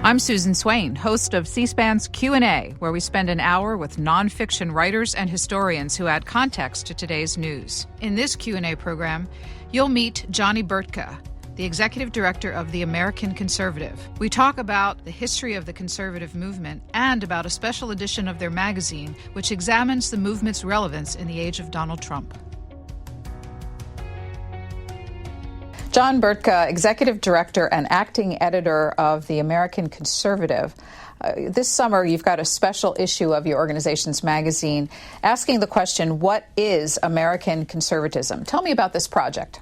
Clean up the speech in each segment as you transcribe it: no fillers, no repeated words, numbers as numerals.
I'm Susan Swain, host of C-SPAN's Q&A, where we spend an hour with nonfiction writers and historians who add context to today's news. In this Q&A program, you'll meet Johnny Burtka, the executive director of the American Conservative. We talk about the history of the conservative movement and about a special edition of their magazine, which examines the movement's relevance in the age of Donald Trump. John Burtka, executive director and acting editor of the American Conservative. This summer, you've got a special issue of your organization's magazine asking the question, what is American conservatism? Tell me about this project.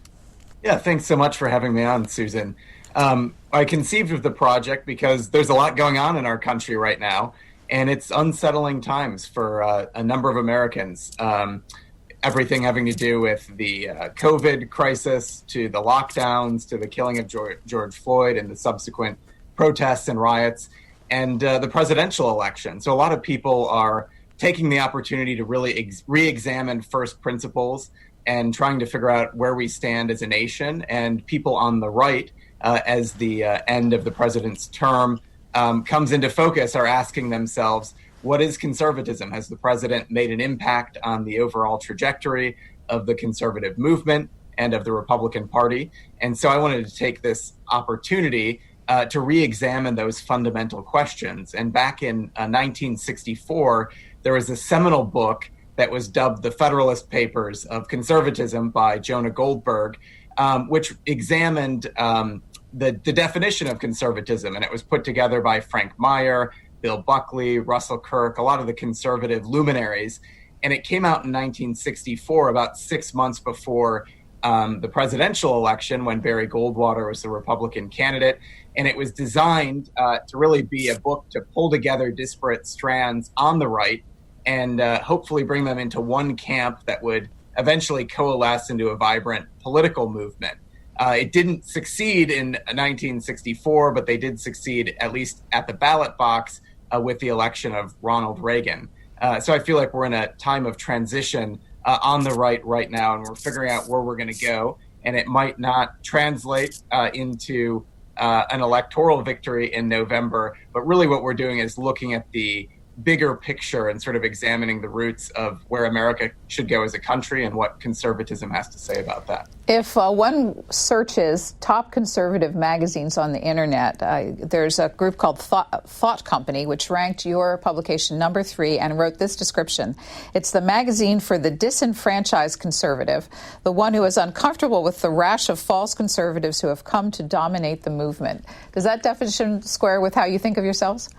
Yeah, thanks so much for having me on, Susan. I conceived of the project because there's a lot going on in our country right now, and it's unsettling times for a number of Americans. Everything having to do with the COVID crisis, to the lockdowns, to the killing of George Floyd and the subsequent protests and riots, and the presidential election. So a lot of people are taking the opportunity to really re-examine first principles and trying to figure out where we stand as a nation. And people on the right, as the end of the president's term comes into focus, are asking themselves, what is conservatism? Has the president made an impact on the overall trajectory of the conservative movement and of the Republican Party? And so I wanted to take this opportunity to re-examine those fundamental questions. And back in 1964, there was a seminal book that was dubbed the Federalist Papers of Conservatism by Jonah Goldberg, which examined the definition of conservatism. And it was put together by Frank Meyer, Bill Buckley, Russell Kirk, a lot of the conservative luminaries. And it came out in 1964, about 6 months before the presidential election, when Barry Goldwater was the Republican candidate. And it was designed to really be a book to pull together disparate strands on the right and hopefully bring them into one camp that would eventually coalesce into a vibrant political movement. It didn't succeed in 1964, but they did succeed, at least at the ballot box, with the election of Ronald Reagan. So I feel like we're in a time of transition on the right now, and we're figuring out where we're going to go. And it might not translate into an electoral victory in November, but really what we're doing is looking at the bigger picture and sort of examining the roots of where America should go as a country and what conservatism has to say about that. If one searches top conservative magazines on the internet, there's a group called Thought Company, which ranked your publication number 3 and wrote this description. It's the magazine for the disenfranchised conservative, the one who is uncomfortable with the rash of false conservatives who have come to dominate the movement. Does that definition square with how you think of yourselves?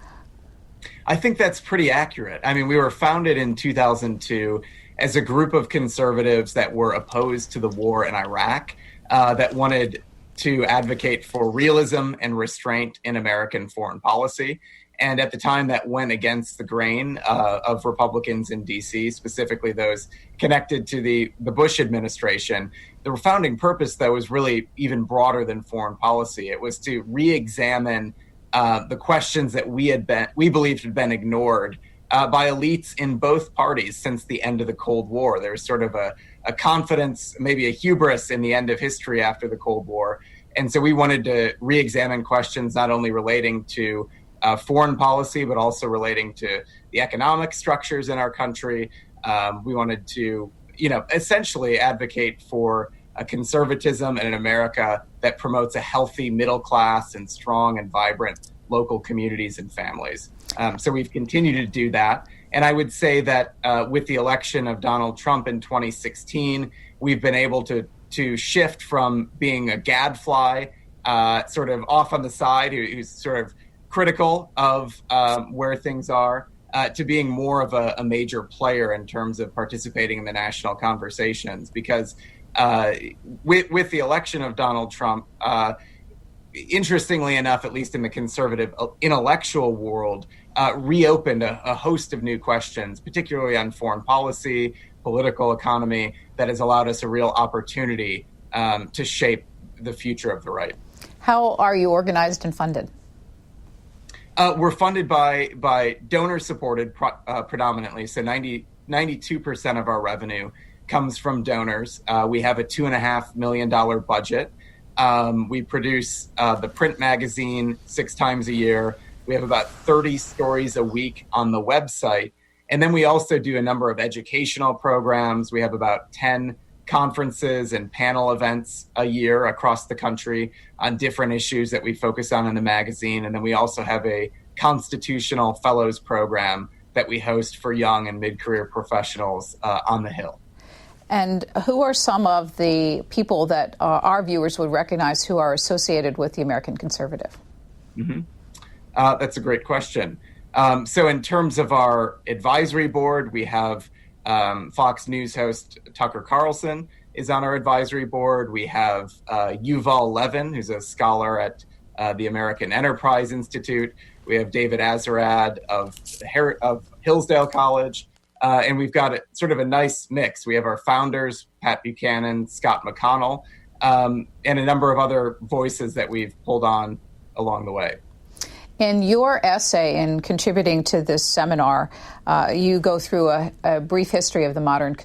I think that's pretty accurate. I mean, we were founded in 2002 as a group of conservatives that were opposed to the war in Iraq, that wanted to advocate for realism and restraint in American foreign policy. And at the time, that went against the grain of Republicans in D.C., specifically those connected to the Bush administration. The founding purpose, though, was really even broader than foreign policy. It was to re-examine the questions that we believed had been ignored by elites in both parties since the end of the Cold War. There was sort of a confidence, maybe a hubris in the end of history after the Cold War. And so we wanted to re-examine questions not only relating to foreign policy, but also relating to the economic structures in our country. We wanted to, essentially advocate for a conservatism and an America that promotes a healthy middle class and strong and vibrant local communities and families. So we've continued to do that. And I would say that with the election of Donald Trump in 2016, we've been able to shift from being a gadfly, sort of off on the side, who's sort of critical of where things are, to being more of a major player in terms of participating in the national conversations. Because with the election of Donald Trump, interestingly enough, at least in the conservative intellectual world, reopened a host of new questions, particularly on foreign policy, political economy, that has allowed us a real opportunity to shape the future of the right. How are you organized and funded? We're funded by donor-supported predominantly, so 92% of our revenue comes from donors. We have a $2.5 million budget. We produce the print magazine 6 times a year. We have about 30 stories a week on the website. And then we also do a number of educational programs. We have about 10 conferences and panel events a year across the country on different issues that we focus on in the magazine. And then we also have a constitutional fellows program that we host for young and mid-career professionals on the Hill. And who are some of the people that our viewers would recognize who are associated with the American Conservative? Mm-hmm. That's a great question. So in terms of our advisory board, we have Fox News host Tucker Carlson is on our advisory board. We have Yuval Levin, who's a scholar at the American Enterprise Institute. We have David Azarad of Hillsdale College. And we've got sort of a nice mix. We have our founders, Pat Buchanan, Scott McConnell, and a number of other voices that we've pulled on along the way. In your essay in contributing to this seminar, you go through a brief history of the modern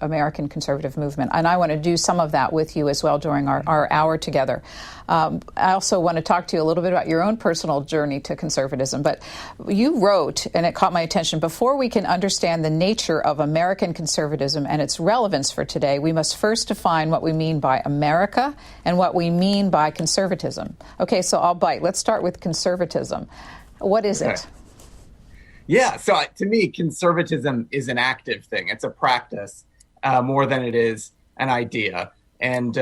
American conservative movement. And I want to do some of that with you as well during our hour together. I also want to talk to you a little bit about your own personal journey to conservatism. But you wrote, and it caught my attention, before we can understand the nature of American conservatism and its relevance for today, we must first define what we mean by America and what we mean by conservatism. Okay, so I'll bite. Let's start with conservatism. What is it? Yeah, so to me, conservatism is an active thing. It's a practice more than it is an idea. And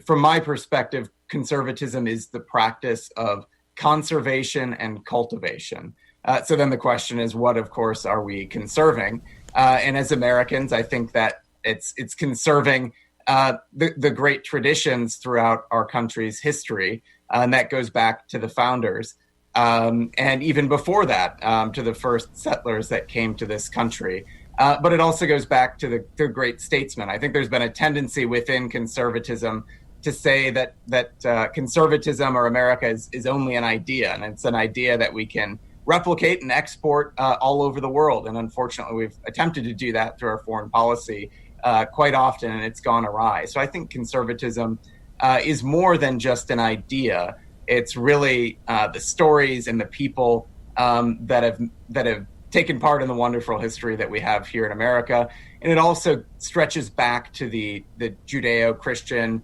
from my perspective, conservatism is the practice of conservation and cultivation. So then the question is, what, of course, are we conserving? And as Americans, I think that it's conserving the great traditions throughout our country's history. And that goes back to the founders. And even before that, to the first settlers that came to this country. But it also goes back to the great statesmen. I think there's been a tendency within conservatism to say that conservatism or America is only an idea, and it's an idea that we can replicate and export all over the world. And unfortunately, we've attempted to do that through our foreign policy quite often, and it's gone awry. So I think conservatism is more than just an idea. It's really the stories and the people that have taken part in the wonderful history that we have here in America. And it also stretches back to the Judeo-Christian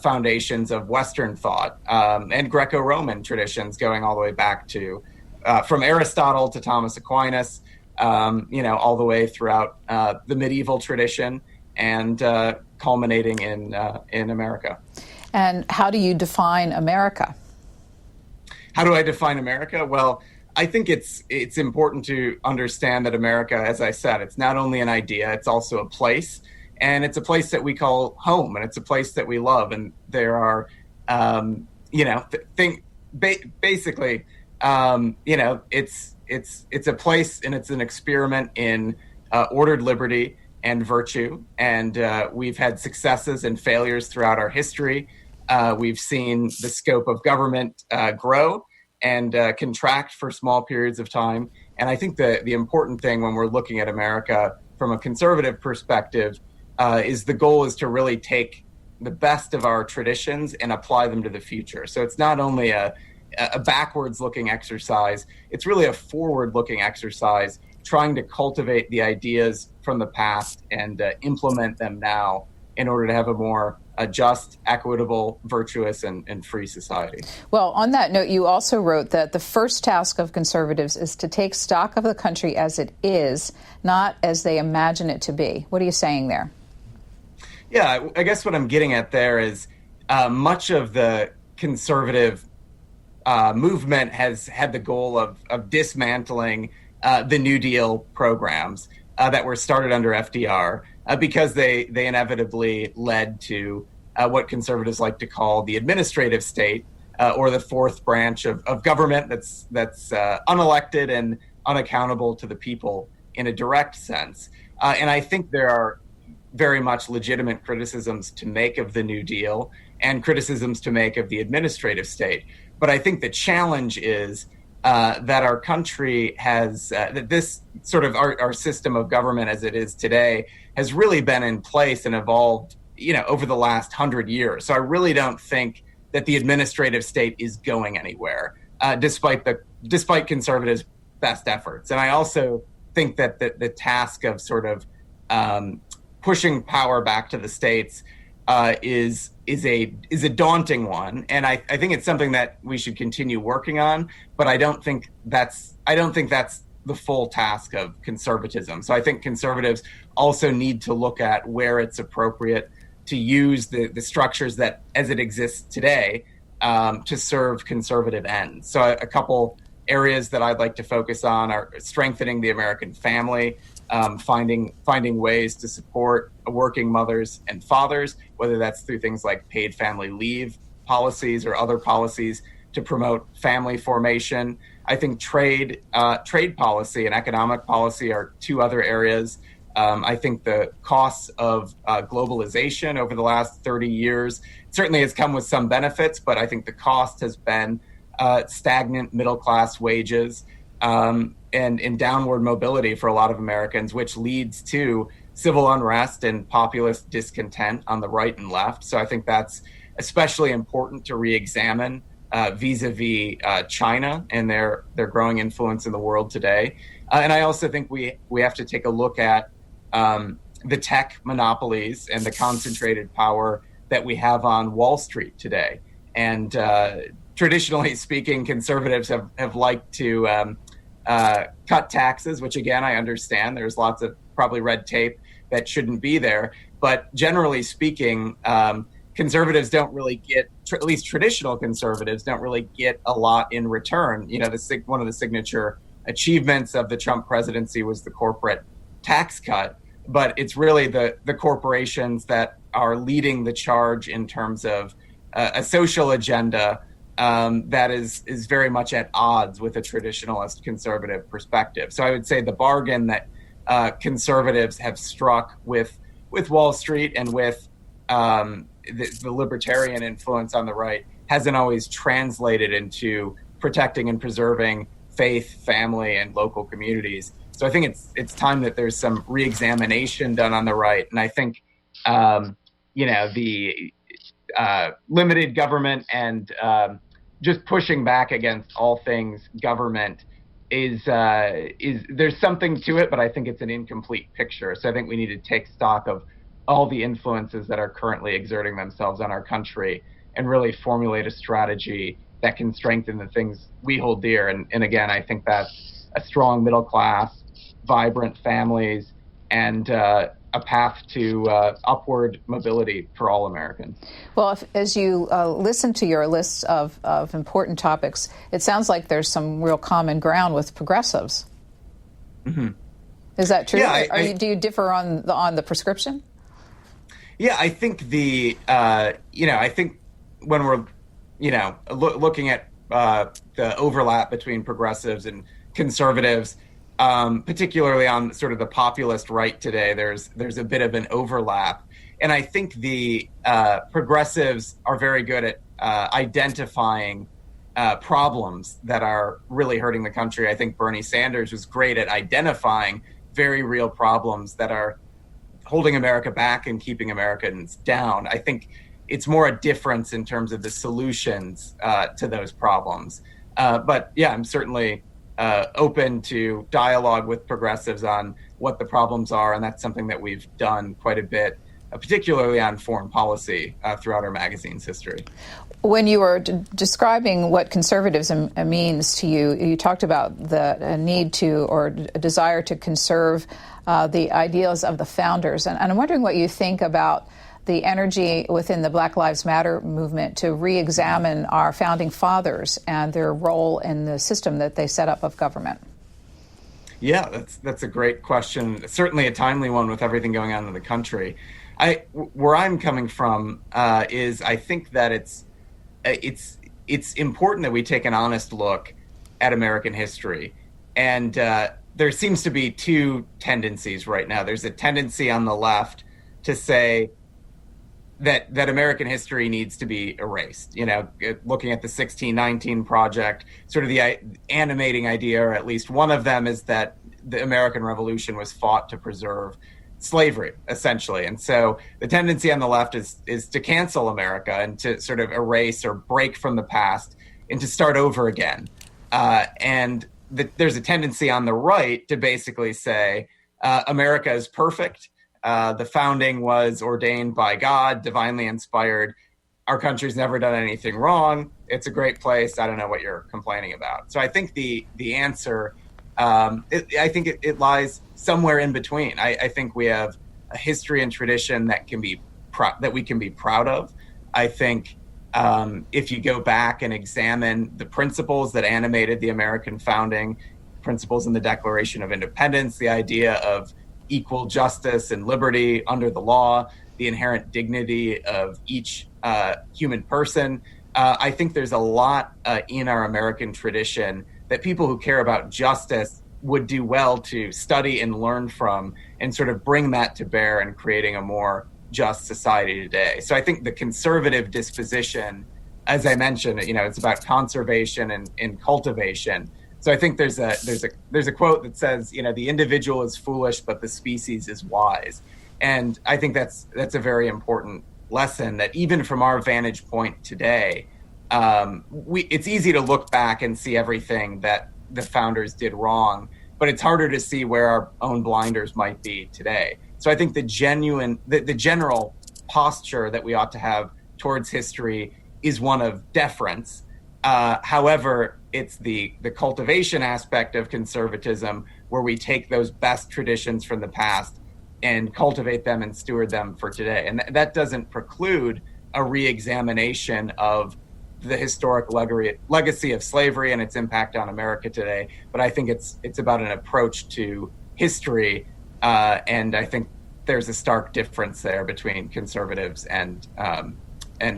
foundations of Western thought and Greco-Roman traditions, going all the way back to from Aristotle to Thomas Aquinas, all the way throughout the medieval tradition and culminating in America. And how do you define America? How do I define America? Well, I think it's important to understand that America, as I said, it's not only an idea, it's also a place. And it's a place that we call home, and it's a place that we love. And there are, basically, it's a place, and it's an experiment in ordered liberty and virtue. And we've had successes and failures throughout our history. We've seen the scope of government grow and contract for small periods of time. And I think the important thing when we're looking at America from a conservative perspective is the goal is to really take the best of our traditions and apply them to the future. So it's not only a backwards-looking exercise, it's really a forward-looking exercise, trying to cultivate the ideas from the past and implement them now in order to have a more just, equitable, virtuous, and free society. Well, on that note, you also wrote that the first task of conservatives is to take stock of the country as it is, not as they imagine it to be. What are you saying there? Yeah, I guess what I'm getting at there is much of the conservative movement has had the goal of dismantling the New Deal programs that were started under FDR because they inevitably led to what conservatives like to call the administrative state or the fourth branch of government that's unelected and unaccountable to the people in a direct sense. And I think there are very much legitimate criticisms to make of the New Deal and criticisms to make of the administrative state. But I think the challenge is that our country has, that this sort of our system of government as it is today has really been in place and evolved, over the last 100 years. So I really don't think that the administrative state is going anywhere. despite conservatives' best efforts. And I also think that the task of sort of pushing power back to the states is a daunting one, and I think it's something that we should continue working on. But I don't think that's the full task of conservatism. So I think conservatives also need to look at where it's appropriate to use the structures that, as it exists today, to serve conservative ends. So a couple areas that I'd like to focus on are strengthening the American family, finding ways to support working mothers and fathers, whether that's through things like paid family leave policies or other policies to promote family formation. I think trade policy and economic policy are two other areas. I think the costs of globalization over the last 30 years certainly has come with some benefits, but I think the cost has been stagnant middle-class wages and downward mobility for a lot of Americans, which leads to civil unrest and populist discontent on the right and left. So I think that's especially important to re-examine vis-a-vis China and their growing influence in the world today. And I also think we have to take a look at the tech monopolies and the concentrated power that we have on Wall Street today. And traditionally speaking, conservatives have liked to cut taxes, which again, I understand. There's lots of probably red tape that shouldn't be there. But generally speaking, conservatives don't really get, at least traditional conservatives don't really get a lot in return. You know, one of the signature achievements of the Trump presidency was the corporate tax cut, but it's really the corporations that are leading the charge in terms of a social agenda that is very much at odds with a traditionalist conservative perspective. So I would say the bargain that conservatives have struck with Wall Street and with the libertarian influence on the right hasn't always translated into protecting and preserving faith, family, and local communities. So I think it's time that there's some reexamination done on the right. And I think, the limited government and just pushing back against all things government is there's something to it, but I think it's an incomplete picture. So I think we need to take stock of all the influences that are currently exerting themselves on our country and really formulate a strategy that can strengthen the things we hold dear. And again, I think that's a strong middle class, vibrant families, and a path to upward mobility for all Americans. Well, as you listen to your list of important topics, it sounds like there's some real common ground with progressives. Mm-hmm. Is that true? Yeah, do you differ on the prescription? Yeah, I think I think when we're, looking at the overlap between progressives and conservatives, particularly on sort of the populist right today, there's a bit of an overlap. And I think the progressives are very good at identifying problems that are really hurting the country. I think Bernie Sanders was great at identifying very real problems that are holding America back and keeping Americans down. I think it's more a difference in terms of the solutions to those problems. But yeah, I'm certainly open to dialogue with progressives on what the problems are, and that's something that we've done quite a bit, particularly on foreign policy throughout our magazine's history. When you were describing what conservatism means to you, you talked about the need to or a desire to conserve the ideals of the founders. And I'm wondering what you think about the energy within the Black Lives Matter movement to re-examine our founding fathers and their role in the system that they set up of government. Yeah, that's a great question. Certainly a timely one with everything going on in the country. Where I'm coming from is I think that it's important that we take an honest look at American history. And there seems to be two tendencies right now. There's a tendency on the left to say that American history needs to be erased. Looking at the 1619 Project, sort of the animating idea, or at least one of them, is that the American Revolution was fought to preserve slavery, essentially. And so the tendency on the left is to cancel America and to sort of erase or break from the past and to start over again. There's a tendency on the right to basically say America is perfect. The founding was ordained by God, divinely inspired. Our country's never done anything wrong. It's a great place. I don't know what you're complaining about. So I think the answer, it lies somewhere in between. I think we have a history and tradition that we can be proud of. I think if you go back and examine the principles that animated the American founding, principles in the Declaration of Independence, the idea of equal justice and liberty under the law, the inherent dignity of each human person. I think there's a lot in our American tradition that people who care about justice would do well to study and learn from, and sort of bring that to bear in creating a more just society today. So I think the conservative disposition, as I mentioned, it's about conservation and cultivation. So I think there's a quote that says, the individual is foolish, but the species is wise. And I think that's a very important lesson, that even from our vantage point today, it's easy to look back and see everything that the founders did wrong, but it's harder to see where our own blinders might be today. So I think the general posture that we ought to have towards history is one of deference. However, it's the cultivation aspect of conservatism where we take those best traditions from the past and cultivate them and steward them for today. And that doesn't preclude a re-examination of the historic legacy of slavery and its impact on America today. But I think it's about an approach to history, and I think there's a stark difference there between conservatives and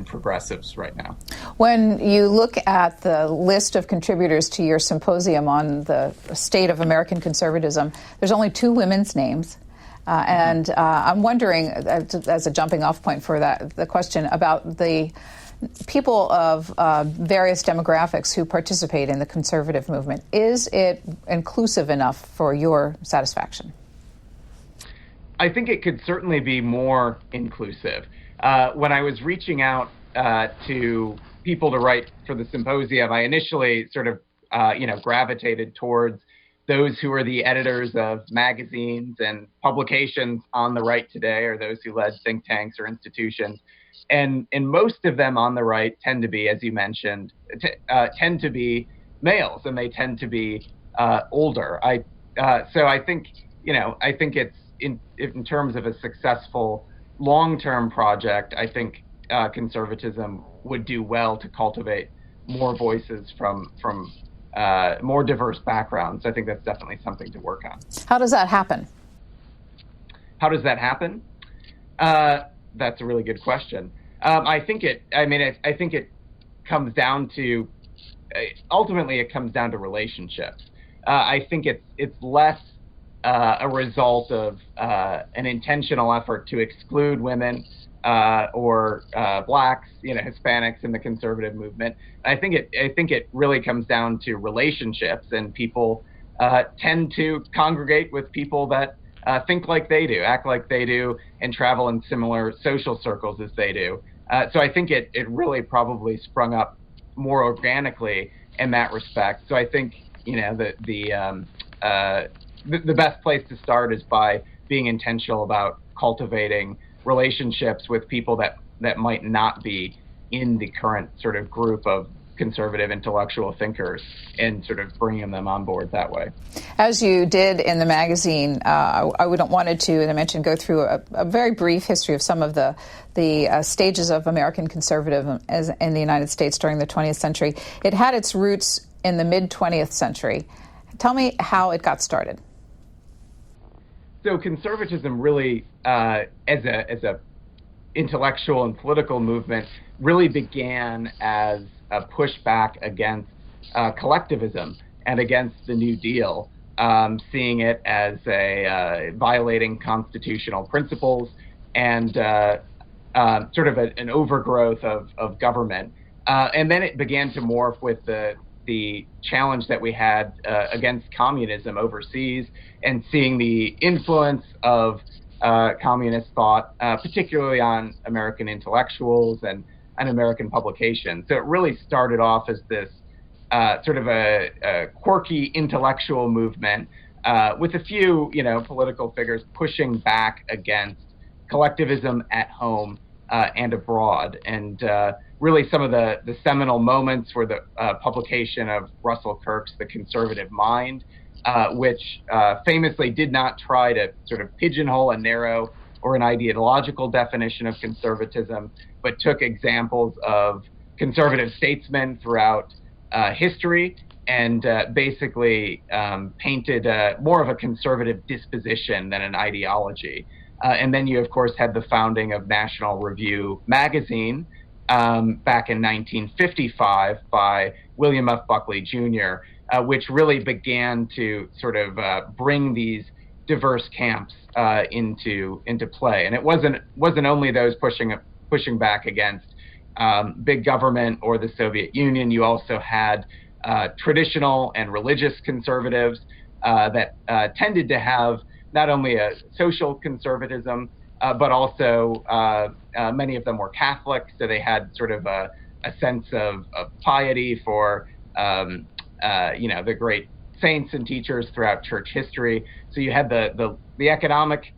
progressives right now. When you look at the list of contributors to your symposium on the state of American conservatism, there's only 2 women's names. And I'm wondering, as a jumping off point for the question about the people of various demographics who participate in the conservative movement, is it inclusive enough for your satisfaction? I think it could certainly be more inclusive. When I was reaching out to people to write for the symposium, I initially sort of, gravitated towards those who are the editors of magazines and publications on the right today, or those who led think tanks or institutions. And most of them on the right tend to be, as you mentioned, tend to be males, and they tend to be older. So I think it's in terms of a successful long-term project, I think conservatism would do well to cultivate more voices from more diverse backgrounds. I think that's definitely something to work on. How does that happen? That's a really good question. I think it comes down to, ultimately it comes down to relationships. I think it's less a result of an intentional effort to exclude women or blacks, Hispanics in the conservative movement. I think it really comes down to relationships, and people tend to congregate with people that think like they do, act like they do, and travel in similar social circles as they do. So I think it really probably sprung up more organically in that respect. So I think the best place to start is by being intentional about cultivating relationships with people that might not be in the current sort of group of conservative intellectual thinkers, and sort of bringing them on board that way. As you did in the magazine, I wanted to, as I mentioned, go through a very brief history of some of the stages of American conservatism in the United States during the 20th century. It had its roots in the mid-20th century. Tell me how it got started. So conservatism really, as a intellectual and political movement, really began as a pushback against collectivism and against the New Deal, seeing it as violating constitutional principles and sort of an overgrowth of government. And then it began to morph with the challenge that we had against communism overseas, and seeing the influence of communist thought, particularly on American intellectuals and American publications. So it really started off as this sort of a quirky intellectual movement with a few, political figures pushing back against collectivism at home and abroad. And really some of the seminal moments were the publication of Russell Kirk's The Conservative Mind, which famously did not try to sort of pigeonhole a narrow or an ideological definition of conservatism, but took examples of conservative statesmen throughout history and basically painted more of a conservative disposition than an ideology. And then you, of course, had the founding of National Review magazine back in 1955 by William F. Buckley Jr., which really began to sort of bring these diverse camps into play. And it wasn't only those pushing back against big government or the Soviet Union. You also had traditional and religious conservatives that tended to have not only a social conservatism, but also many of them were Catholic, so they had sort of a sense of piety for the great saints and teachers throughout church history. So you had the economic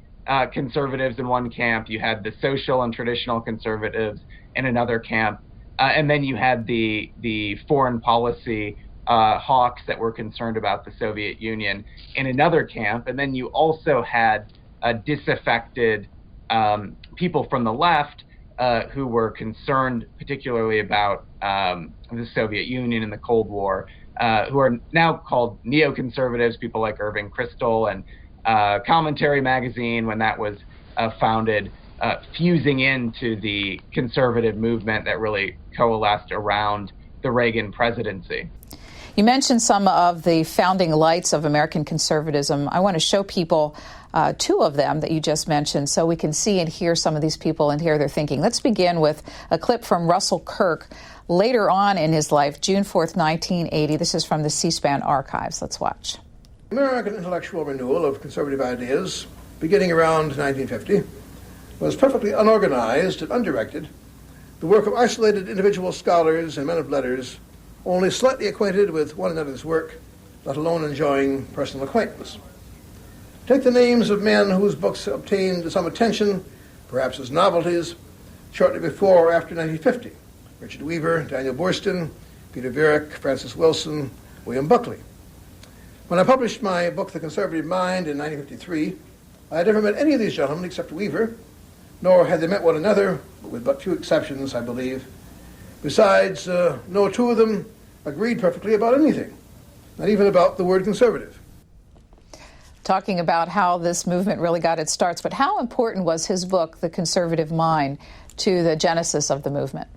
conservatives in one camp, you had the social and traditional conservatives in another camp, and then you had the foreign policy hawks that were concerned about the Soviet Union in another camp, and then you also had disaffected people from the left who were concerned particularly about the Soviet Union and the Cold War, who are now called neoconservatives, people like Irving Kristol and Commentary magazine, when that was founded, fusing into the conservative movement that really coalesced around the Reagan presidency. You mentioned some of the founding lights of American conservatism. I want to show people two of them that you just mentioned so we can see and hear some of these people and hear their thinking. Let's begin with a clip from Russell Kirk later on in his life, June 4th, 1980. This is from the C-SPAN archives. Let's watch. American intellectual renewal of conservative ideas, beginning around 1950, was perfectly unorganized and undirected, the work of isolated individual scholars and men of letters, only slightly acquainted with one another's work, let alone enjoying personal acquaintance. Take the names of men whose books obtained some attention, perhaps as novelties, shortly before or after 1950. Richard Weaver, Daniel Boorstin, Peter Viereck, Francis Wilson, William Buckley. When I published my book, The Conservative Mind, in 1953, I had never met any of these gentlemen except Weaver, nor had they met one another, with but few exceptions, I believe. Besides, no two of them agreed perfectly about anything, not even about the word conservative. Talking about how this movement really got its starts, but how important was his book, The Conservative Mind, to the genesis of the movement?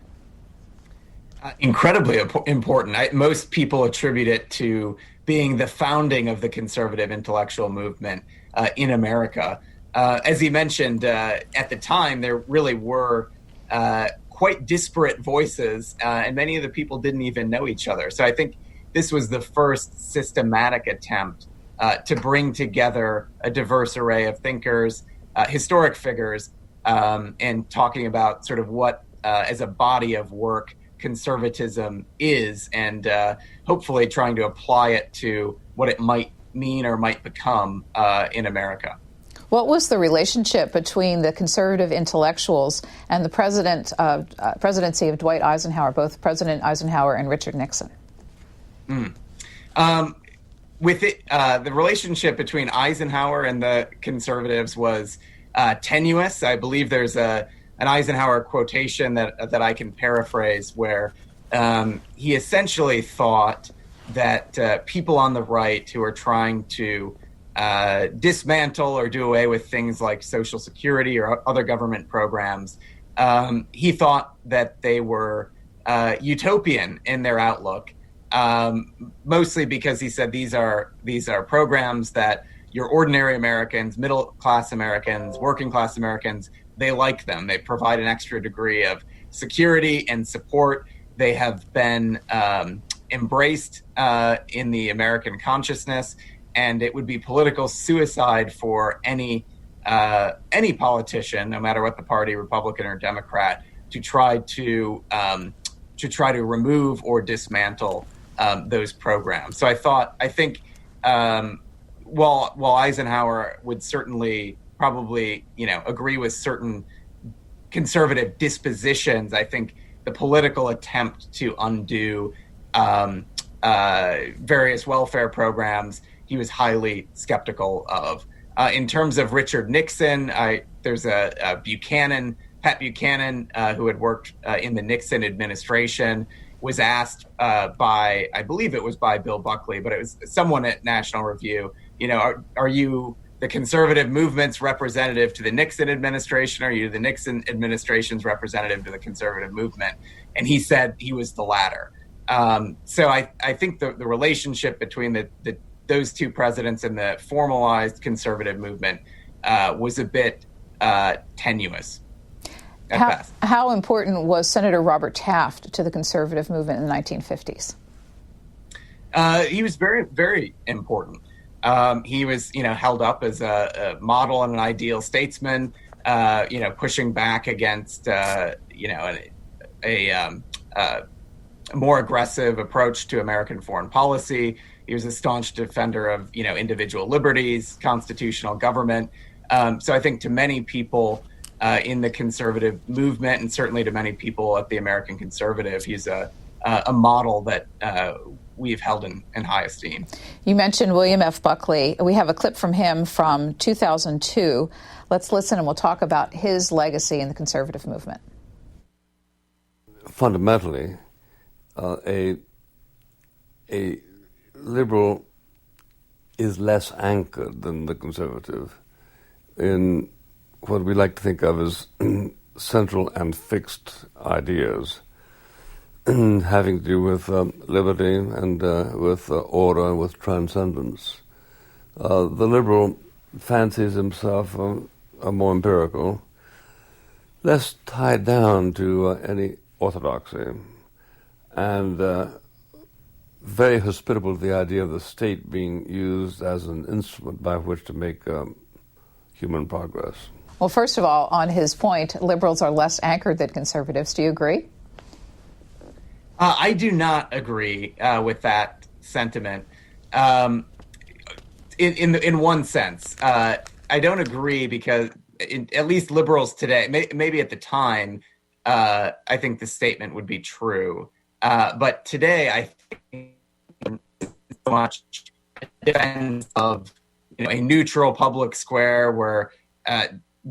Incredibly important. Most people attribute it to being the founding of the conservative intellectual movement in America. As he mentioned, at the time, there really were quite disparate voices, and many of the people didn't even know each other. So I think this was the first systematic attempt to bring together a diverse array of thinkers, historic figures, and talking about sort of what, as a body of work, conservatism is, and hopefully trying to apply it to what it might mean or might become in America. What was the relationship between the conservative intellectuals and the presidency of Dwight Eisenhower, both President Eisenhower and Richard Nixon? With it, the relationship between Eisenhower and the conservatives was tenuous. I believe there's an Eisenhower quotation that I can paraphrase where he essentially thought that people on the right who are trying to dismantle or do away with things like Social Security or other government programs, he thought that they were utopian in their outlook, mostly because he said these are programs that your ordinary Americans, middle-class Americans, working-class Americans, they like them. They provide an extra degree of security and support. They have been embraced in the American consciousness, and it would be political suicide for any politician, no matter what the party, Republican or Democrat, to try to remove or dismantle those programs. So I think while Eisenhower would certainly probably agree with certain conservative dispositions, I think the political attempt to undo various welfare programs he was highly skeptical of. In terms of Richard Nixon, there's a Pat Buchanan, who had worked in the Nixon administration, was asked by, I believe it was by Bill Buckley, but it was someone at National Review, are you the conservative movement's representative to the Nixon administration, or are you the Nixon administration's representative to the conservative movement? And he said he was the latter. So I think the relationship between those two presidents and the formalized conservative movement was a bit tenuous at best. How important was Senator Robert Taft to the conservative movement in the 1950s? He was very, very important. He was, held up as a model and an ideal statesman, pushing back against, a more aggressive approach to American foreign policy. He was a staunch defender of, individual liberties, constitutional government. So I think to many people in the conservative movement, and certainly to many people at the American Conservative, he's a model that we've held in high esteem. You mentioned William F. Buckley. We have a clip from him from 2002. Let's listen, and we'll talk about his legacy in the conservative movement. Fundamentally, a liberal is less anchored than the conservative in what we like to think of as central and fixed ideas having to do with liberty and with order, with transcendence. The liberal fancies himself more empirical, less tied down to any orthodoxy, and very hospitable to the idea of the state being used as an instrument by which to make human progress. Well, first of all, on his point, liberals are less anchored than conservatives. Do you agree? I do not agree with that sentiment. In one sense, I don't agree because at least liberals today, maybe at the time, I think the statement would be true. But today, I think so much defense of a neutral public square where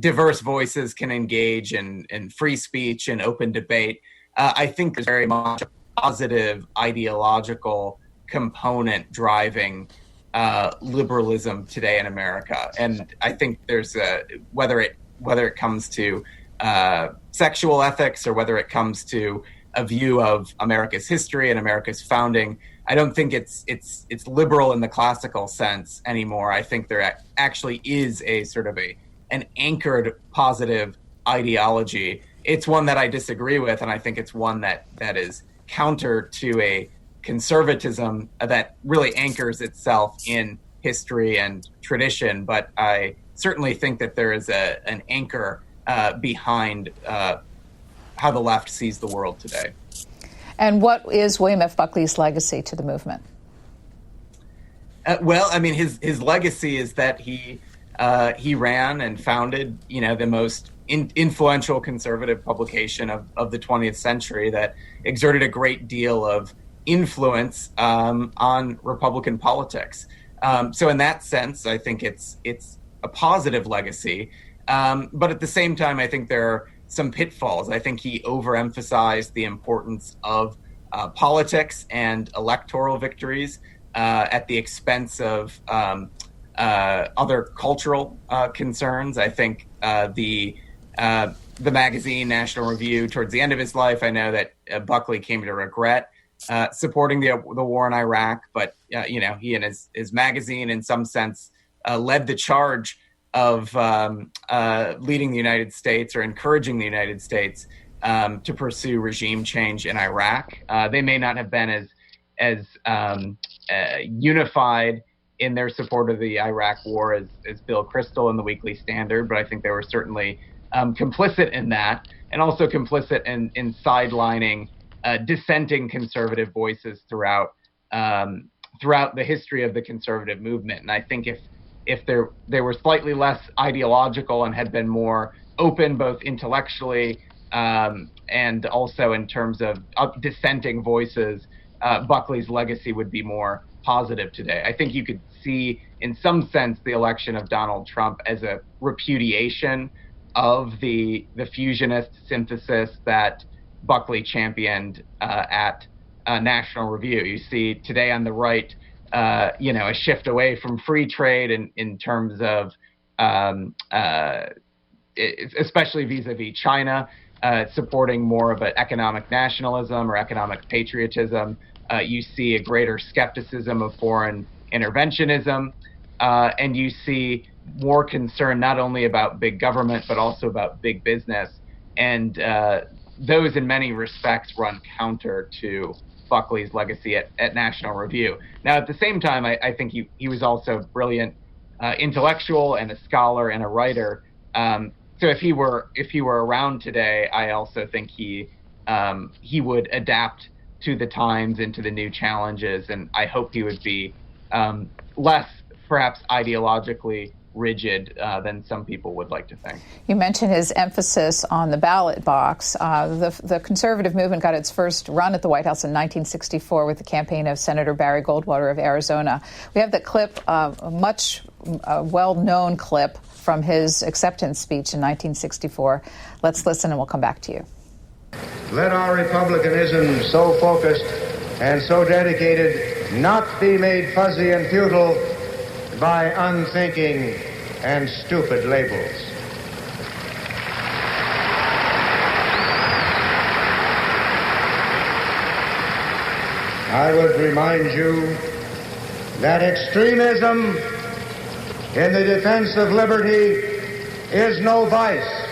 diverse voices can engage in free speech and open debate. I think there's very much a positive ideological component driving liberalism today in America, and I think there's whether it comes to sexual ethics or whether it comes to a view of America's history and America's founding, I don't think it's liberal in the classical sense anymore. I think there actually is a sort of an anchored positive ideology. It's one that I disagree with, and I think it's one that is counter to a conservatism that really anchors itself in history and tradition. But I certainly think that there is an anchor behind how the left sees the world today. And what is William F. Buckley's legacy to the movement? Well, I mean, his legacy is that he ran and founded, the most influential conservative publication of the 20th century that exerted a great deal of influence on Republican politics. So in that sense, I think it's a positive legacy. But at the same time, I think there are some pitfalls. I think he overemphasized the importance of politics and electoral victories at the expense of other cultural concerns. I think the magazine National Review, towards the end of his life, I know that Buckley came to regret supporting the war in Iraq, but he and his magazine, in some sense, led the charge of leading the United States or encouraging the United States to pursue regime change in Iraq. They may not have been as unified in their support of the Iraq war as Bill Kristol in the Weekly Standard, but I think they were certainly complicit in that, and also complicit in sidelining dissenting conservative voices throughout throughout the history of the conservative movement. And I think if they were slightly less ideological and had been more open, both intellectually and also in terms of dissenting voices, Buckley's legacy would be more positive today. I think you could see, in some sense, the election of Donald Trump as a repudiation of the fusionist synthesis that Buckley championed at National Review. You see today on the right, a shift away from free trade in terms of, especially vis-a-vis China, supporting more of an economic nationalism or economic patriotism. You see a greater skepticism of foreign interventionism, and you see more concern not only about big government, but also about big business. And those, in many respects, run counter to Buckley's legacy at National Review. Now, at the same time, I think he was also a brilliant intellectual and a scholar and a writer. So if he were around today, I also think he would adapt to the times and to the new challenges, and I hope he would be less, perhaps ideologically rigid than some people would like to think. You mentioned his emphasis on the ballot box. The conservative movement got its first run at the White House in 1964 with the campaign of Senator Barry Goldwater of Arizona. We have the clip, a much well-known clip from his acceptance speech in 1964. Let's listen and we'll come back to you. Let our republicanism, so focused and so dedicated, not be made fuzzy and futile by unthinking and stupid labels. I would remind you that extremism in the defense of liberty is no vice.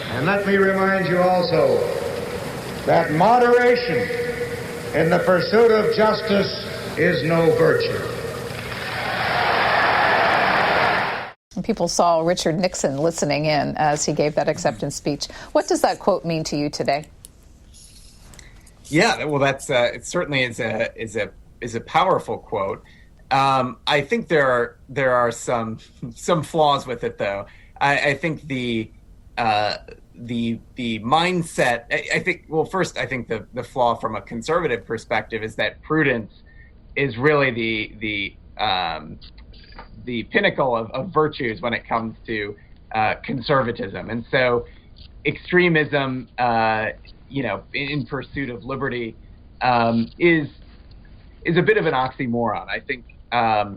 And let me remind you also that moderation in the pursuit of justice is no virtue. And people saw Richard Nixon listening in as he gave that acceptance speech. What does that quote mean to you today? Yeah, well, that's it. Certainly is a powerful quote. I think there are some flaws with it, though. I think the mindset. I think, well, first, I think the flaw from a conservative perspective is that prudence is really the pinnacle of virtues when it comes to conservatism, and so extremism, in pursuit of liberty, is a bit of an oxymoron. I think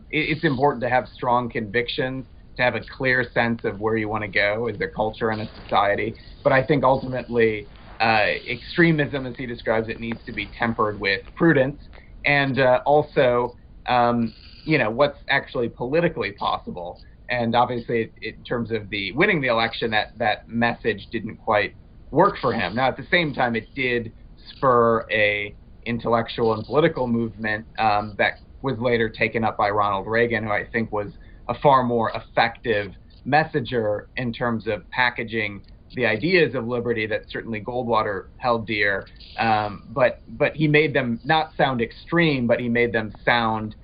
it's important to have strong convictions, to have a clear sense of where you want to go as a culture and a society. But I think ultimately extremism, as he describes it, needs to be tempered with prudence and also, what's actually politically possible. And obviously, in terms of the winning the election, that message didn't quite work for him. Now, at the same time, it did spur a intellectual and political movement that was later taken up by Ronald Reagan, who I think was a far more effective messenger in terms of packaging the ideas of liberty that certainly Goldwater held dear. But he made them not sound extreme, but he made them sound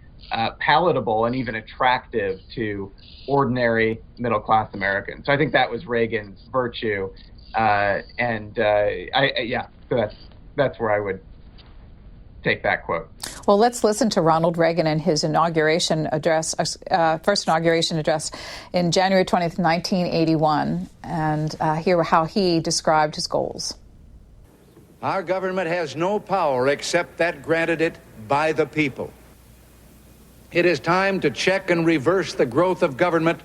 palatable and even attractive to ordinary middle-class Americans. So I think that was Reagan's virtue. So that's where I would take that quote. Well, let's listen to Ronald Reagan in his inauguration address, first inauguration address in January 20th, 1981, and hear how he described his goals. Our government has no power except that granted it by the people. It is time to check and reverse the growth of government,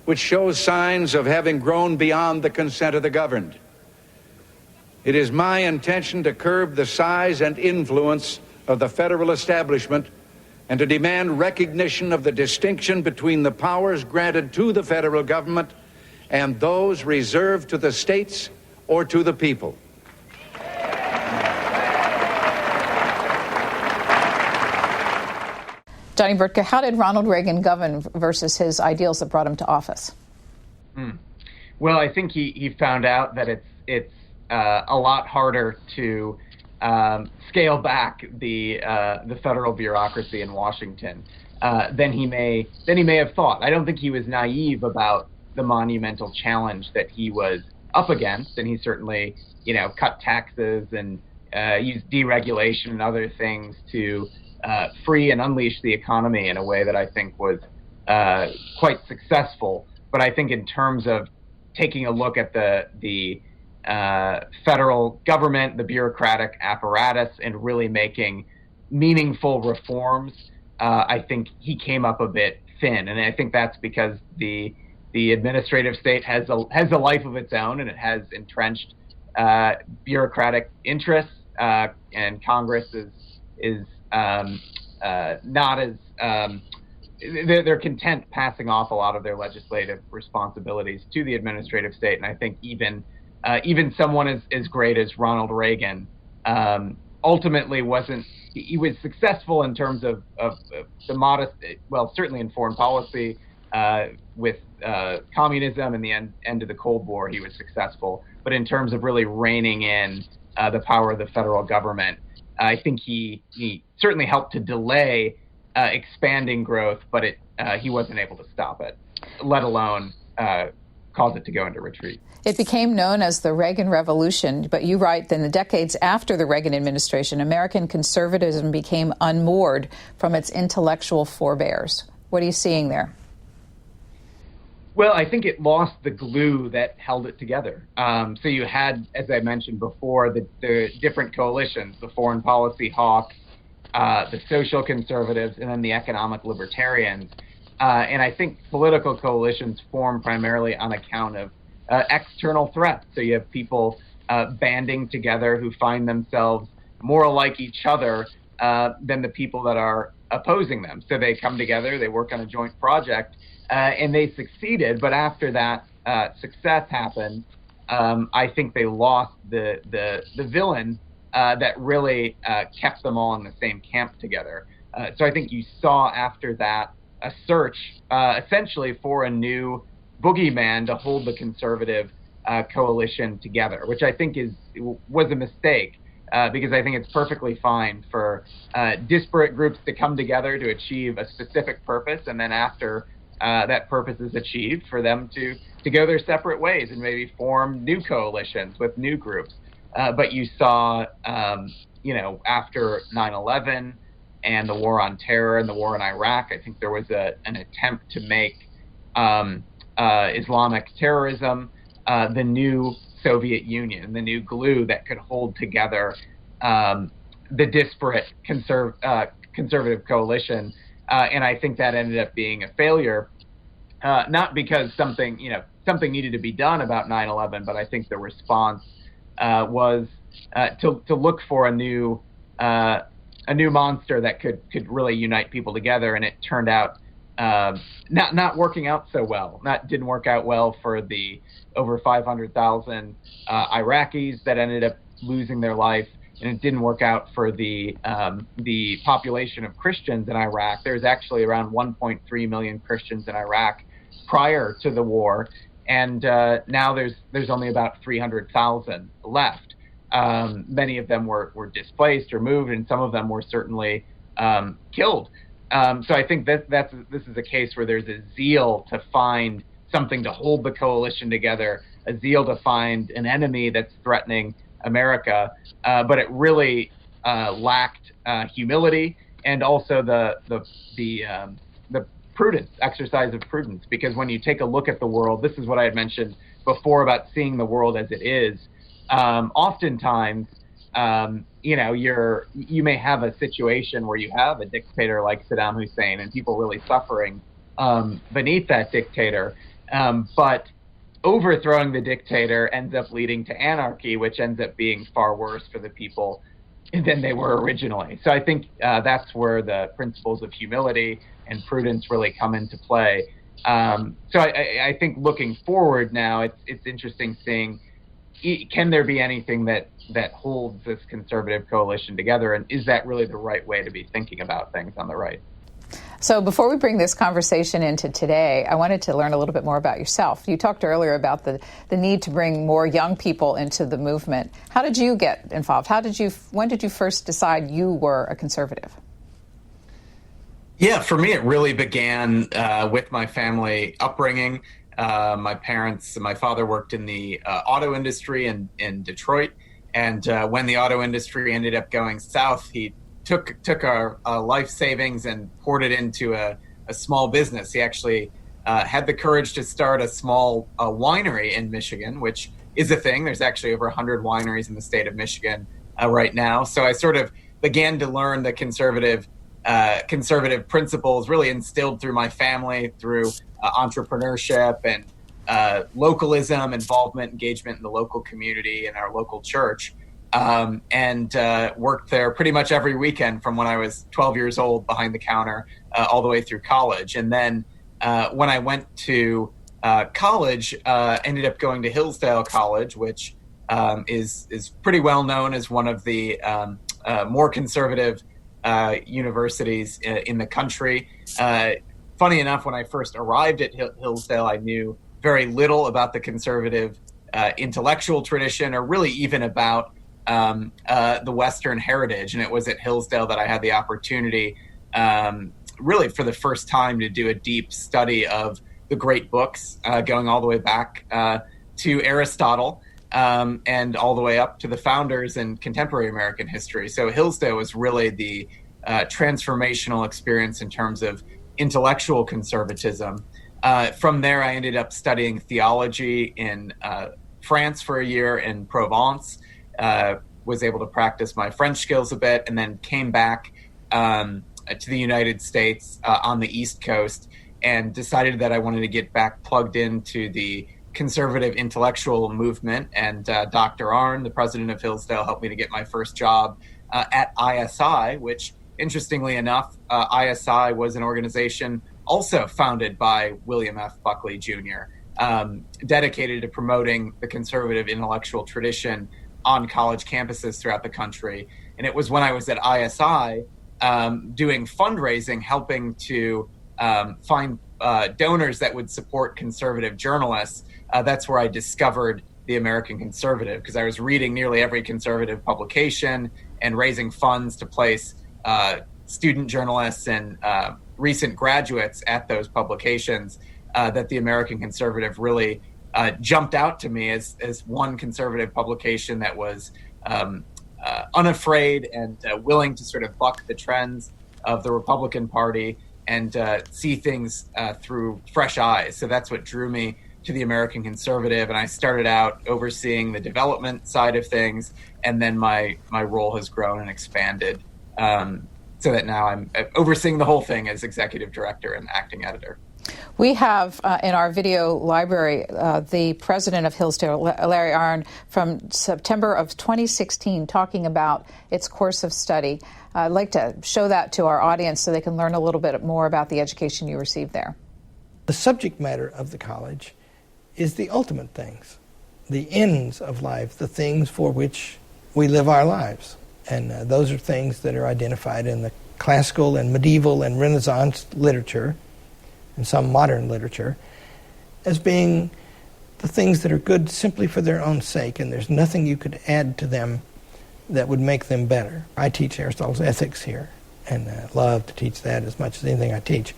which shows signs of having grown beyond the consent of the governed. It is my intention to curb the size and influence of the federal establishment and to demand recognition of the distinction between the powers granted to the federal government and those reserved to the states or to the people. Johnny Burtka, how did Ronald Reagan govern versus his ideals that brought him to office? Well, I think he found out that it's a lot harder to scale back the federal bureaucracy in Washington than he may have thought. I don't think he was naive about the monumental challenge that he was up against, and he certainly cut taxes and used deregulation and other things to free and unleash the economy in a way that I think was quite successful. But I think in terms of taking a look at the federal government, the bureaucratic apparatus, and really making meaningful reforms, I think he came up a bit thin. And I think that's because the administrative state has a life of its own, and it has entrenched bureaucratic interests, and Congress is not as they're content passing off a lot of their legislative responsibilities to the administrative state. And I think even someone as great as Ronald Reagan ultimately wasn't. He was successful in terms of the modest, well, certainly in foreign policy with communism and the end of the Cold War, he was successful. But in terms of really reining in the power of the federal government, I think he certainly helped to delay expanding growth, but he wasn't able to stop it, let alone cause it to go into retreat. It became known as the Reagan Revolution, but you write that in the decades after the Reagan administration, American conservatism became unmoored from its intellectual forebears. What are you seeing there? Well, I think it lost the glue that held it together. So you had, as I mentioned before, the different coalitions, the foreign policy hawks, the social conservatives, and then the economic libertarians. And I think political coalitions form primarily on account of external threats. So you have people banding together who find themselves more like each other than the people that are opposing them. So they come together, they work on a joint project, and they succeeded. But after that success happened, I think they lost the villain that really kept them all in the same camp together. So I think you saw after that a search essentially for a new boogeyman to hold the conservative coalition together, which I think was a mistake, because I think it's perfectly fine for disparate groups to come together to achieve a specific purpose, and then after that purpose is achieved, for them to go their separate ways and maybe form new coalitions with new groups. But you saw, after 9/11 and the war on terror and the war in Iraq, I think there was an attempt to make Islamic terrorism the new Soviet Union, the new glue that could hold together the disparate conservative coalition. And I think that ended up being a failure, not because something needed to be done about 9/11, but I think the response was to look for a new monster that could really unite people together, and it turned out not working out so well. Didn't work out well for the over 500,000 Iraqis that ended up losing their life, and it didn't work out for the population of Christians in Iraq. There's actually around 1.3 million Christians in Iraq prior to the war, and now there's only about 300,000 left. Many of them were displaced or moved, and some of them were certainly killed. So I think this is a case where there's a zeal to find something to hold the coalition together, a zeal to find an enemy that's threatening America, but it really lacked humility and also the prudence, exercise of prudence. Because when you take a look at the world, this is what I had mentioned before about seeing the world as it is. Oftentimes, you may have a situation where you have a dictator like Saddam Hussein and people really suffering beneath that dictator, but overthrowing the dictator ends up leading to anarchy, which ends up being far worse for the people than they were originally. So I think that's where the principles of humility and prudence really come into play. So I think looking forward now, it's interesting seeing, can there be anything that holds this conservative coalition together, and is that really the right way to be thinking about things on the right? So before we bring this conversation into today, I wanted to learn a little bit more about yourself. You talked earlier about the need to bring more young people into the movement. How did you get involved? When did you first decide you were a conservative? Yeah, for me, it really began with my family upbringing. My father worked in the auto industry in Detroit. And when the auto industry ended up going south, he took our life savings and poured it into a small business. He actually had the courage to start a small winery in Michigan, which is a thing. There's actually over 100 wineries in the state of Michigan right now. So I sort of began to learn the conservative principles really instilled through my family, through entrepreneurship and localism, involvement, engagement in the local community and our local church. And worked there pretty much every weekend from when I was 12 years old behind the counter all the way through college. And then when I went to college, ended up going to Hillsdale College, which is pretty well known as one of the more conservative universities in the country. Funny enough, when I first arrived at Hillsdale, I knew very little about the conservative intellectual tradition, or really even about the Western heritage. And it was at Hillsdale that I had the opportunity, really for the first time, to do a deep study of the great books, going all the way back to Aristotle and all the way up to the founders in contemporary American history. So Hillsdale was really the transformational experience in terms of intellectual conservatism. From there, I ended up studying theology in France for a year in Provence. Was able to practice my French skills a bit, and then came back to the United States on the East Coast, and decided that I wanted to get back plugged into the conservative intellectual movement. And Dr. Arnn, the president of Hillsdale, helped me to get my first job at ISI, which, interestingly enough, ISI was an organization also founded by William F. Buckley Jr., dedicated to promoting the conservative intellectual tradition on college campuses throughout the country. And it was when I was at ISI doing fundraising, helping to find donors that would support conservative journalists. That's where I discovered the American Conservative, because I was reading nearly every conservative publication and raising funds to place student journalists and recent graduates at those publications, that the American Conservative really jumped out to me as one conservative publication that was unafraid and willing to sort of buck the trends of the Republican Party and see things through fresh eyes. So that's what drew me to the American Conservative. And I started out overseeing the development side of things, and then my role has grown and expanded so that now I'm overseeing the whole thing as executive director and acting editor. We have in our video library the president of Hillsdale, Larry Arnn, from September of 2016, talking about its course of study. I'd like to show that to our audience so they can learn a little bit more about the education you received there. The subject matter of the college is the ultimate things, the ends of life, the things for which we live our lives. And those are things that are identified in the classical and medieval and Renaissance literature, and some modern literature, as being the things that are good simply for their own sake, and there's nothing you could add to them that would make them better. I teach Aristotle's Ethics here, and love to teach that as much as anything I teach.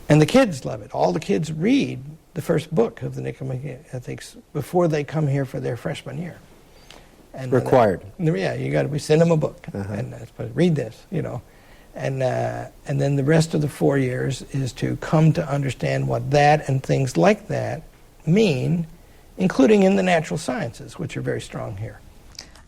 And the kids love it. All the kids read the first book of the Nicomachean Ethics before they come here for their freshman year. And required. We send them a book, and read this, And then the rest of the 4 years is to come to understand what that and things like that mean, including in the natural sciences, which are very strong here.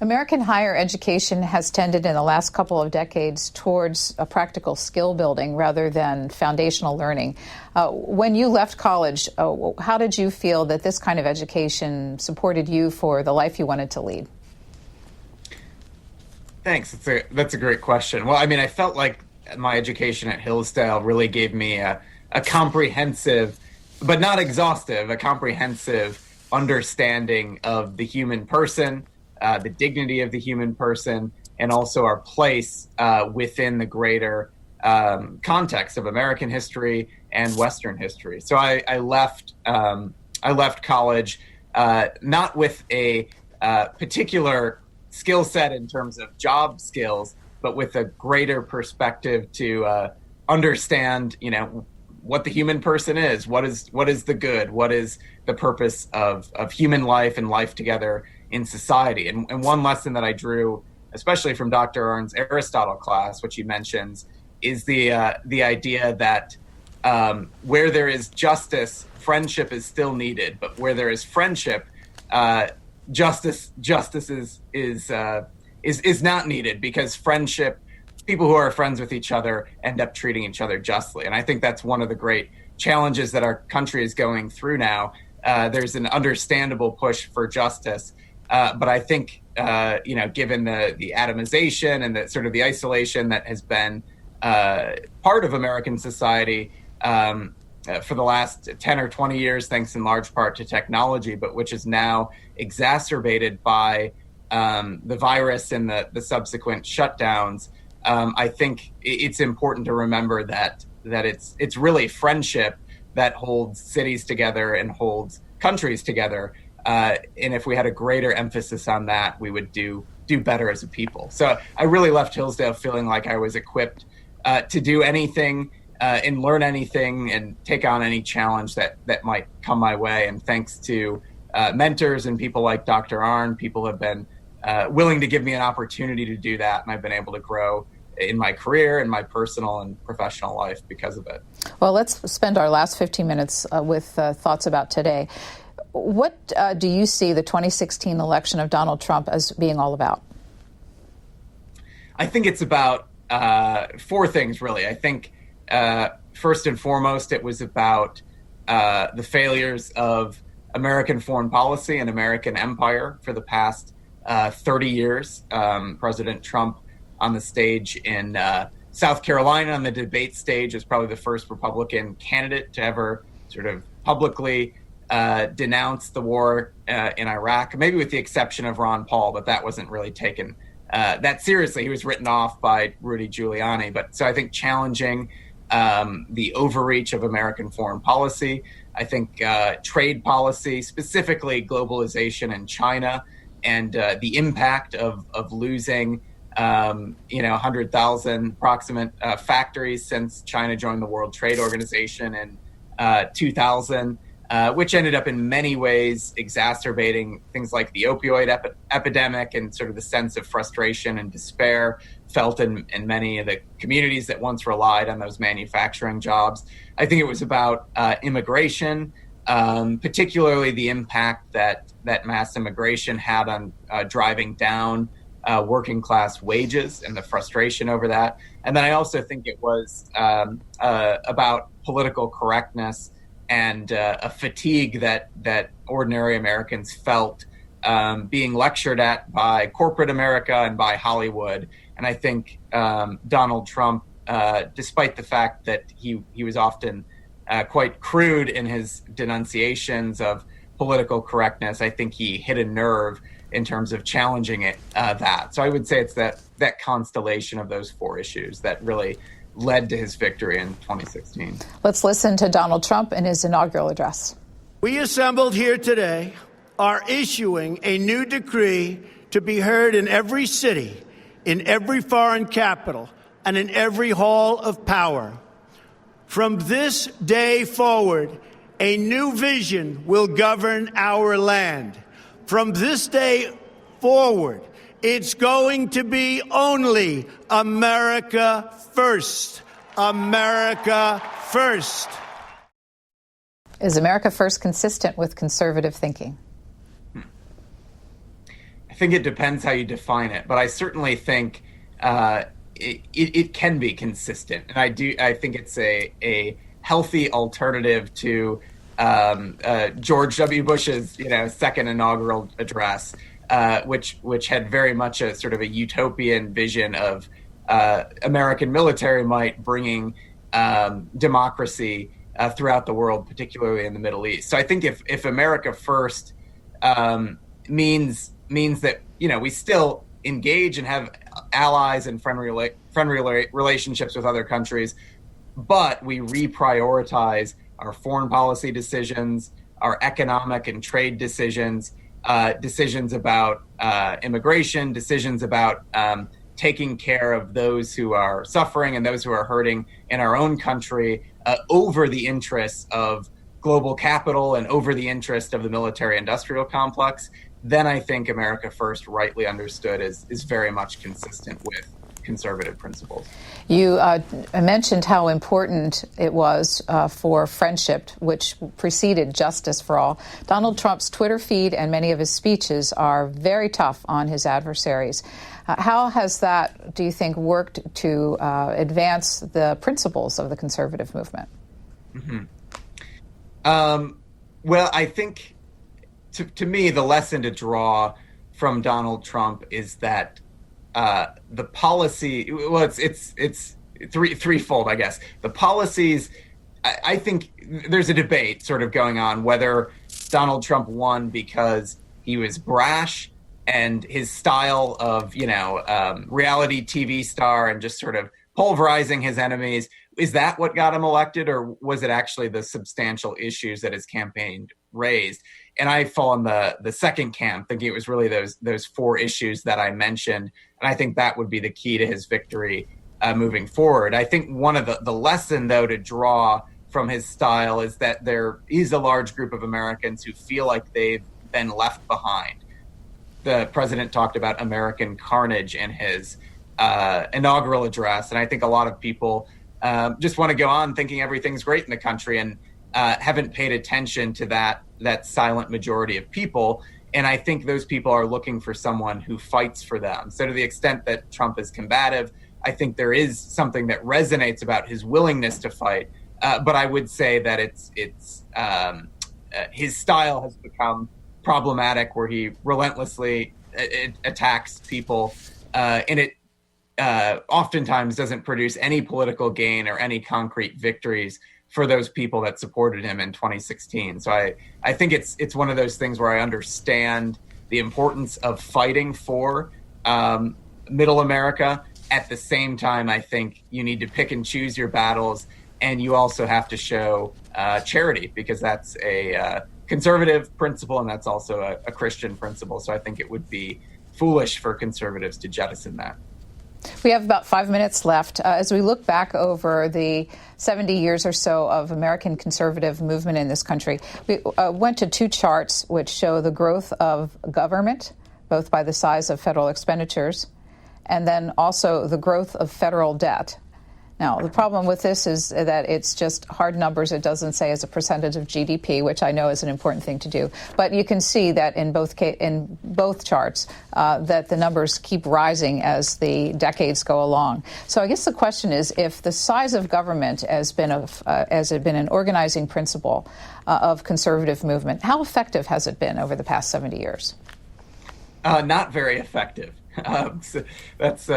American higher education has tended in the last couple of decades towards a practical skill building rather than foundational learning. When you left college, how did you feel that this kind of education supported you for the life you wanted to lead? Thanks. That's a great question. Well, I mean, I felt like my education at Hillsdale really gave me a comprehensive, but not exhaustive, a comprehensive understanding of the human person, the dignity of the human person, and also our place within the greater context of American history and Western history. So I left college not with a particular skill set in terms of job skills, but with a greater perspective to understand, what the human person is, what is the good, what is the purpose of human life and life together in society. And one lesson that I drew, especially from Dr. Arndt's Aristotle class, which he mentions, is the idea that where there is justice, friendship is still needed, but where there is friendship, justice is not needed, because friendship, people who are friends with each other end up treating each other justly. And I think that's one of the great challenges that our country is going through now. There's an understandable push for justice, but I think given the atomization and the sort of the isolation that has been part of American society for the last 10 or 20 years, thanks in large part to technology, but which is now exacerbated by the virus and the subsequent shutdowns. I think it's important to remember that it's really friendship that holds cities together and holds countries together. And if we had a greater emphasis on that, we would do better as a people. So I really left Hillsdale feeling like I was equipped to do anything and learn anything and take on any challenge that might come my way. And thanks to mentors and people like Dr. Arndt, people have been willing to give me an opportunity to do that. And I've been able to grow in my career and my personal and professional life because of it. Well, let's spend our last 15 minutes with thoughts about today. What do you see the 2016 election of Donald Trump as being all about? I think it's about four things, really. I think first and foremost, it was about the failures of American foreign policy and American empire for the past 30 years. President Trump on the stage in South Carolina on the debate stage is probably the first Republican candidate to ever sort of publicly denounce the war in Iraq, maybe with the exception of Ron Paul, but that wasn't really taken that seriously. He was written off by Rudy Giuliani. But so I think challenging the overreach of American foreign policy, I think trade policy, specifically globalization and China, and the impact of losing 100,000 approximate factories since China joined the World Trade Organization in 2000, which ended up in many ways exacerbating things like the opioid epidemic and sort of the sense of frustration and despair felt in many of the communities that once relied on those manufacturing jobs. I think it was about immigration, particularly the impact that mass immigration had on driving down working class wages and the frustration over that. And then I also think it was about political correctness and a fatigue that ordinary Americans felt being lectured at by corporate America and by Hollywood. And I think Donald Trump, despite the fact that he was often quite crude in his denunciations of political correctness, I think he hit a nerve in terms of challenging it. So I would say it's that constellation of those four issues that really led to his victory in 2016. Let's listen to Donald Trump in his inaugural address. We assembled here today are issuing a new decree to be heard in every city, in every foreign capital, and in every hall of power. From this day forward, a new vision will govern our land. From this day forward, it's going to be only America first. America first. Is America first consistent with conservative thinking? I think it depends how you define it, but I certainly think it can be consistent. And I think it's a healthy alternative to George W. Bush's second inaugural address, which had very much a sort of a utopian vision of American military might bringing democracy throughout the world, particularly in the Middle East. So I think if America first means that we still engage and have allies and friendly relationships with other countries, but we reprioritize our foreign policy decisions, our economic and trade decisions, decisions about immigration, decisions about taking care of those who are suffering and those who are hurting in our own country over the interests of global capital and over the interest of the military-industrial complex, then I think America First, rightly understood, is very much consistent with conservative principles. You mentioned how important it was for friendship, which preceded justice for all. Donald Trump's Twitter feed and many of his speeches are very tough on his adversaries. How has that, do you think, worked to advance the principles of the conservative movement? Mm-hmm. Well, I think, to me, the lesson to draw from Donald Trump is that the policy, well, it's threefold, I guess. The policies, I think there's a debate sort of going on whether Donald Trump won because he was brash and his style of, reality TV star and just sort of pulverizing his enemies. Is that what got him elected, or was it actually the substantial issues that his campaign raised? And I fall in the second camp, thinking it was really those four issues that I mentioned. And I think that would be the key to his victory moving forward. I think one of the lesson, though, to draw from his style is that there is a large group of Americans who feel like they've been left behind. The president talked about American carnage in his inaugural address. And I think a lot of people just want to go on thinking everything's great in the country and haven't paid attention to that silent majority of people. And I think those people are looking for someone who fights for them. So to the extent that Trump is combative, I think there is something that resonates about his willingness to fight. But I would say that it's his style has become problematic, where he relentlessly attacks people, and it oftentimes doesn't produce any political gain or any concrete victories for those people that supported him in 2016. So I think it's one of those things where I understand the importance of fighting for middle America. At the same time, I think you need to pick and choose your battles, and you also have to show charity, because that's a conservative principle, and that's also a Christian principle. So I think it would be foolish for conservatives to jettison that. We have about 5 minutes left. As we look back over the 70 years or so of American conservative movement in this country, we went to two charts which show the growth of government, both by the size of federal expenditures, and then also the growth of federal debt. Now, the problem with this is that it's just hard numbers. It doesn't say as a percentage of GDP, which I know is an important thing to do. But you can see that in both charts that the numbers keep rising as the decades go along. So I guess the question is, if the size of government has been an organizing principle of conservative movement, how effective has it been over the past 70 years? Not very effective. So that's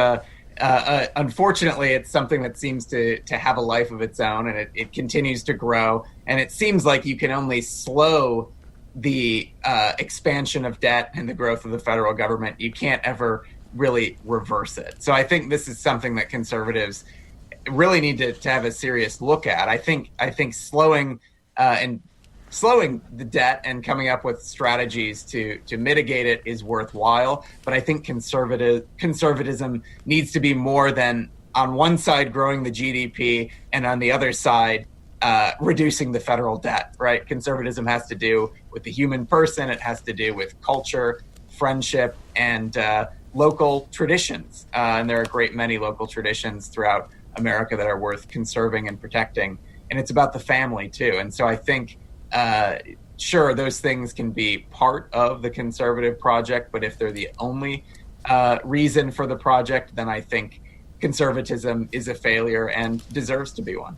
unfortunately, it's something that seems to have a life of its own, and it continues to grow. And it seems like you can only slow the expansion of debt and the growth of the federal government. You can't ever really reverse it. So I think this is something that conservatives really need to have a serious look at. I think slowing the debt and coming up with strategies to mitigate it is worthwhile. But I think conservatism needs to be more than on one side growing the GDP and on the other side reducing the federal debt, right? Conservatism has to do with the human person. It has to do with culture, friendship, and local traditions. And there are a great many local traditions throughout America that are worth conserving and protecting. And it's about the family, too. And so I think sure, those things can be part of the conservative project, but if they're the only reason for the project, then I think conservatism is a failure and deserves to be one.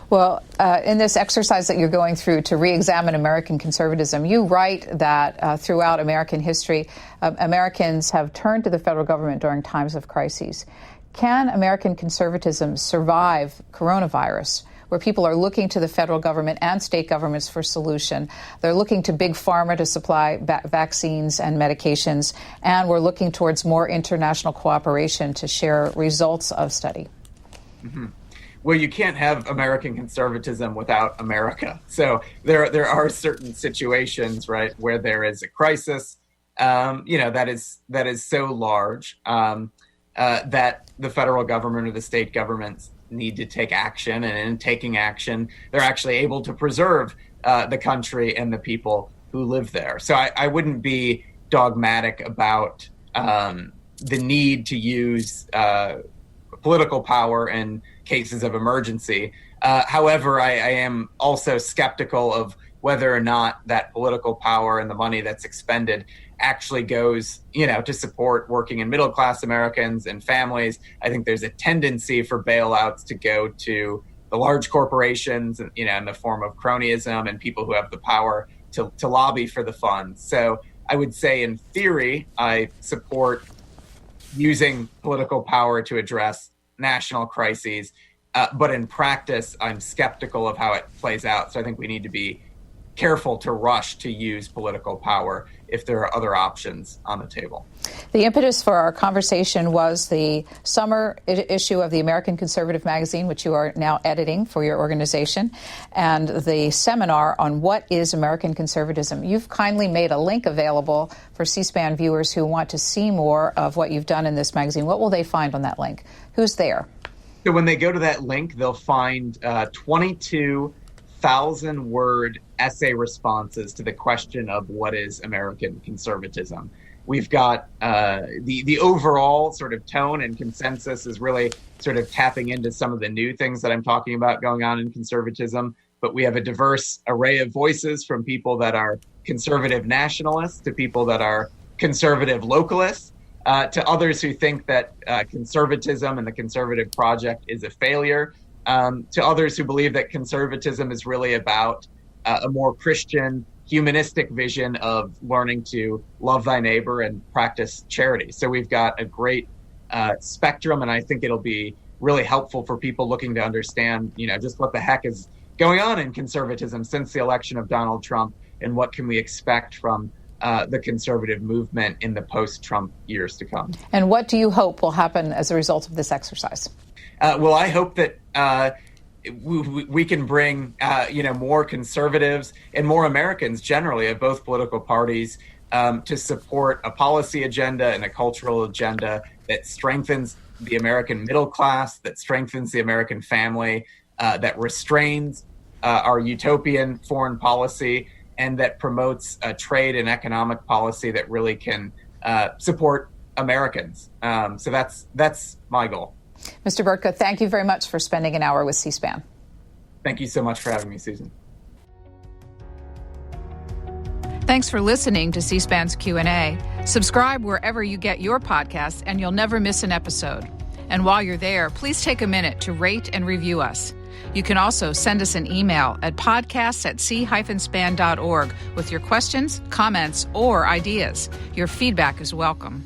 Well, in this exercise that you're going through to re-examine American conservatism, you write that throughout American history, Americans have turned to the federal government during times of crises. Can American conservatism survive coronavirus where people are looking to the federal government and state governments for solution. They're looking to big pharma to supply vaccines and medications, and we're looking towards more international cooperation to share results of study. Mm-hmm. Well, you can't have American conservatism without America. So there are certain situations, right, where there is a crisis, that is so large that the federal government or the state governments need to take action. And in taking action, they're actually able to preserve the country and the people who live there. So I wouldn't be dogmatic about the need to use political power in cases of emergency. However, I am also skeptical of whether or not that political power and the money that's expended actually goes, to support working and middle class Americans and families. I think there's a tendency for bailouts to go to the large corporations, in the form of cronyism and people who have the power to lobby for the funds. So I would say in theory, I support using political power to address national crises. But in practice, I'm skeptical of how it plays out. So I think we need to be careful to rush to use political power if there are other options on the table. The impetus for our conversation was the summer issue of the American Conservative magazine, which you are now editing for your organization, and the seminar on what is American conservatism. You've kindly made a link available for C-SPAN viewers who want to see more of what you've done in this magazine. What will they find on that link? Who's there? So when they go to that link, they'll find 22,000-word essay responses to the question of what is American conservatism. We've got the overall sort of tone and consensus is really sort of tapping into some of the new things that I'm talking about going on in conservatism. But we have a diverse array of voices, from people that are conservative nationalists to people that are conservative localists, to others who think that conservatism and the conservative project is a failure, to others who believe that conservatism is really about a more Christian, humanistic vision of learning to love thy neighbor and practice charity. So we've got a great spectrum, and I think it'll be really helpful for people looking to understand, just what the heck is going on in conservatism since the election of Donald Trump, and what can we expect from the conservative movement in the post-Trump years to come. And what do you hope will happen as a result of this exercise? Well, I hope that we can bring, more conservatives and more Americans generally of both political parties to support a policy agenda and a cultural agenda that strengthens the American middle class, that strengthens the American family, that restrains our utopian foreign policy, and that promotes a trade and economic policy that really can support Americans. So that's my goal. Mr. Burtka, thank you very much for spending an hour with C-SPAN. Thank you so much for having me, Susan. Thanks for listening to C-SPAN's Q&A. Subscribe wherever you get your podcasts, and you'll never miss an episode. And while you're there, please take a minute to rate and review us. You can also send us an email at podcasts@c-span.org with your questions, comments, or ideas. Your feedback is welcome.